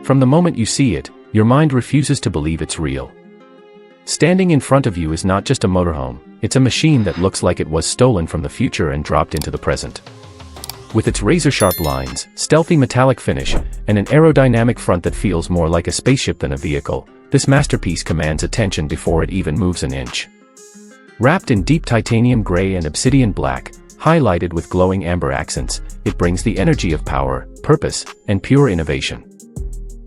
From the moment you see it, your mind refuses to believe it's real. Standing in front of you is not just a motorhome, it's a machine that looks like it was stolen from the future and dropped into the present. With its razor-sharp lines, stealthy metallic finish, and an aerodynamic front that feels more like a spaceship than a vehicle, this masterpiece commands attention before it even moves an inch. Wrapped in deep titanium gray and obsidian black, highlighted with glowing amber accents, it brings the energy of power, purpose, and pure innovation.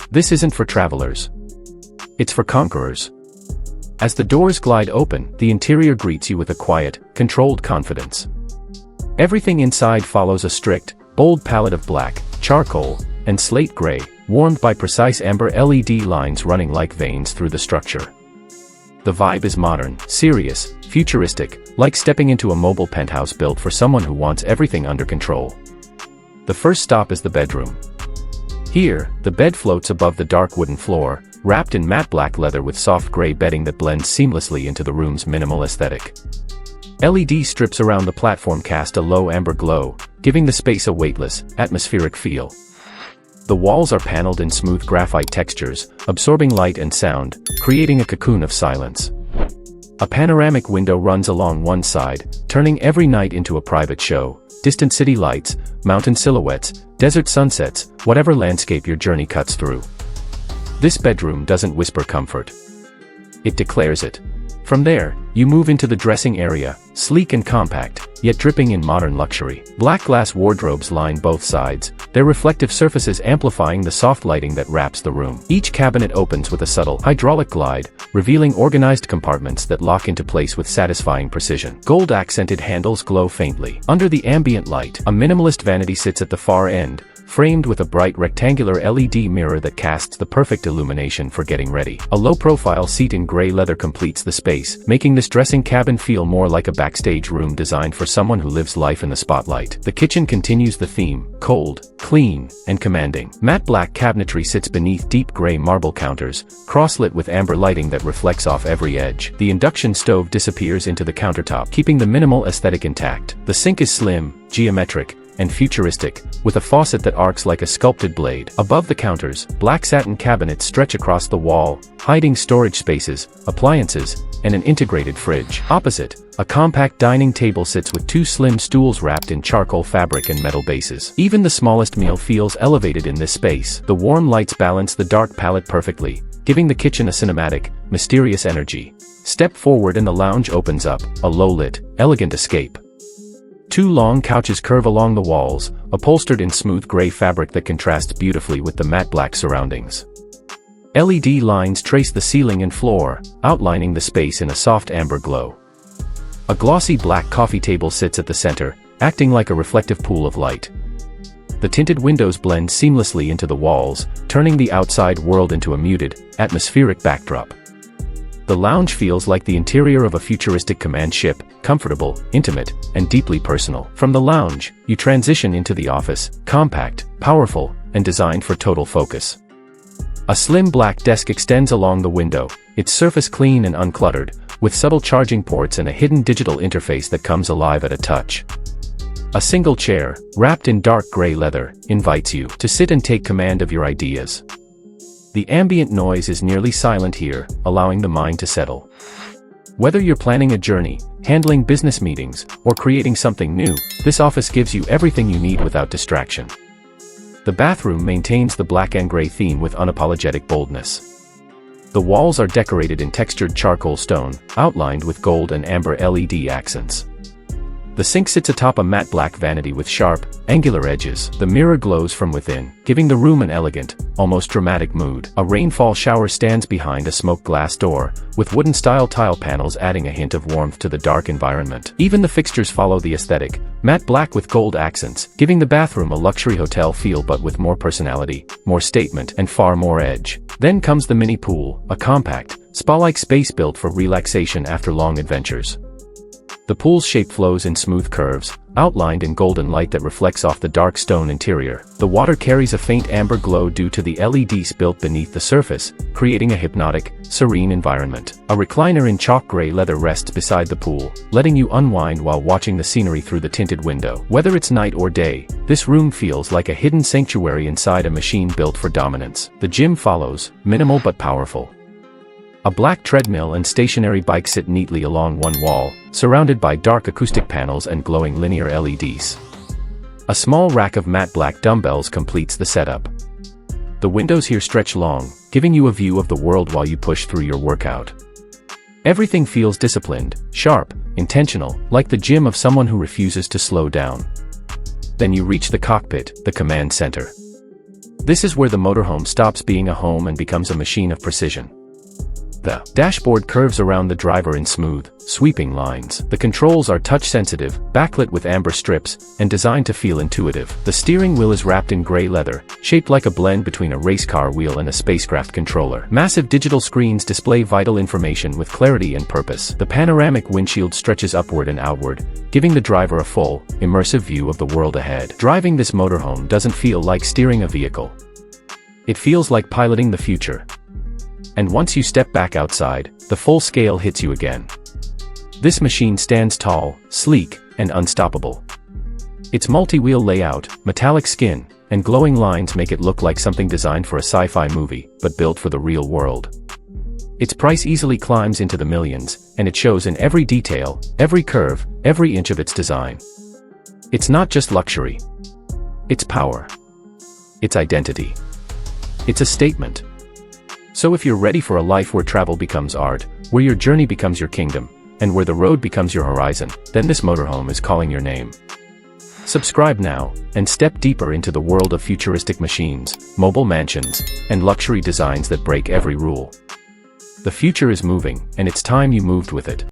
This isn't for travelers. It's for conquerors. As the doors glide open, the interior greets you with a quiet, controlled confidence. Everything inside follows a strict, bold palette of black, charcoal, and slate gray, warmed by precise amber LED lines running like veins through the structure. The vibe is modern, serious, futuristic, like stepping into a mobile penthouse built for someone who wants everything under control. The first stop is the bedroom. Here, the bed floats above the dark wooden floor, wrapped in matte black leather with soft gray bedding that blends seamlessly into the room's minimal aesthetic. LED strips around the platform cast a low amber glow, giving the space a weightless, atmospheric feel. The walls are paneled in smooth graphite textures, absorbing light and sound, creating a cocoon of silence. A panoramic window runs along one side, turning every night into a private show. Distant city lights, mountain silhouettes, desert sunsets, whatever landscape your journey cuts through. This bedroom doesn't whisper comfort. It declares it. From there, you move into the dressing area, sleek and compact, yet dripping in modern luxury. Black glass wardrobes line both sides, their reflective surfaces amplifying the soft lighting that wraps the room. Each cabinet opens with a subtle hydraulic glide, revealing organized compartments that lock into place with satisfying precision. Gold-accented handles glow faintly. Under the ambient light, a minimalist vanity sits at the far end, framed with a bright rectangular LED mirror that casts the perfect illumination for getting ready. A low-profile seat in gray leather completes the space, making this dressing cabin feel more like a backstage room designed for someone who lives life in the spotlight. The kitchen continues the theme, cold, clean, and commanding. Matte black cabinetry sits beneath deep gray marble counters, cross-lit with amber lighting that reflects off every edge. The induction stove disappears into the countertop, keeping the minimal aesthetic intact. The sink is slim, geometric, and futuristic, with a faucet that arcs like a sculpted blade. Above the counters, black satin cabinets stretch across the wall, hiding storage spaces, appliances, and an integrated fridge. Opposite, a compact dining table sits with two slim stools wrapped in charcoal fabric and metal bases. Even the smallest meal feels elevated in this space. The warm lights balance the dark palette perfectly, giving the kitchen a cinematic, mysterious energy. Step forward and the lounge opens up, a low-lit, elegant escape. Two long couches curve along the walls, upholstered in smooth gray fabric that contrasts beautifully with the matte black surroundings. LED lines trace the ceiling and floor, outlining the space in a soft amber glow. A glossy black coffee table sits at the center, acting like a reflective pool of light. The tinted windows blend seamlessly into the walls, turning the outside world into a muted, atmospheric backdrop. The lounge feels like the interior of a futuristic command ship, comfortable, intimate, and deeply personal. From the lounge, you transition into the office, compact, powerful, and designed for total focus. A slim black desk extends along the window, its surface clean and uncluttered, with subtle charging ports and a hidden digital interface that comes alive at a touch. A single chair, wrapped in dark gray leather, invites you to sit and take command of your ideas. The ambient noise is nearly silent here, allowing the mind to settle. Whether you're planning a journey, handling business meetings, or creating something new, this office gives you everything you need without distraction. The bathroom maintains the black and gray theme with unapologetic boldness. The walls are decorated in textured charcoal stone, outlined with gold and amber LED accents. The sink sits atop a matte black vanity with sharp, angular edges. The mirror glows from within, giving the room an elegant, almost dramatic mood. A rainfall shower stands behind a smoked glass door, with wooden-style tile panels adding a hint of warmth to the dark environment. Even the fixtures follow the aesthetic, matte black with gold accents, giving the bathroom a luxury hotel feel but with more personality, more statement, and far more edge. Then comes the mini pool, a compact, spa-like space built for relaxation after long adventures. The pool's shape flows in smooth curves, outlined in golden light that reflects off the dark stone interior. The water carries a faint amber glow due to the LEDs built beneath the surface, creating a hypnotic, serene environment. A recliner in chalk gray leather rests beside the pool, letting you unwind while watching the scenery through the tinted window. Whether it's night or day, this room feels like a hidden sanctuary inside a machine built for dominance. The gym follows, minimal but powerful. A black treadmill and stationary bike sit neatly along one wall, surrounded by dark acoustic panels and glowing linear LEDs. A small rack of matte black dumbbells completes the setup. The windows here stretch long, giving you a view of the world while you push through your workout. Everything feels disciplined, sharp, intentional, like the gym of someone who refuses to slow down. Then you reach the cockpit, the command center. This is where the motorhome stops being a home and becomes a machine of precision. The dashboard curves around the driver in smooth, sweeping lines. The controls are touch-sensitive, backlit with amber strips, and designed to feel intuitive. The steering wheel is wrapped in gray leather, shaped like a blend between a race car wheel and a spacecraft controller. Massive digital screens display vital information with clarity and purpose. The panoramic windshield stretches upward and outward, giving the driver a full, immersive view of the world ahead. Driving this motorhome doesn't feel like steering a vehicle. It feels like piloting the future. And once you step back outside, the full scale hits you again. This machine stands tall, sleek, and unstoppable. Its multi-wheel layout, metallic skin, and glowing lines make it look like something designed for a sci-fi movie, but built for the real world. Its price easily climbs into the millions, and it shows in every detail, every curve, every inch of its design. It's not just luxury. It's power. It's identity. It's a statement. So if you're ready for a life where travel becomes art, where your journey becomes your kingdom, and where the road becomes your horizon, then this motorhome is calling your name. Subscribe now, and step deeper into the world of futuristic machines, mobile mansions, and luxury designs that break every rule. The future is moving, and it's time you moved with it.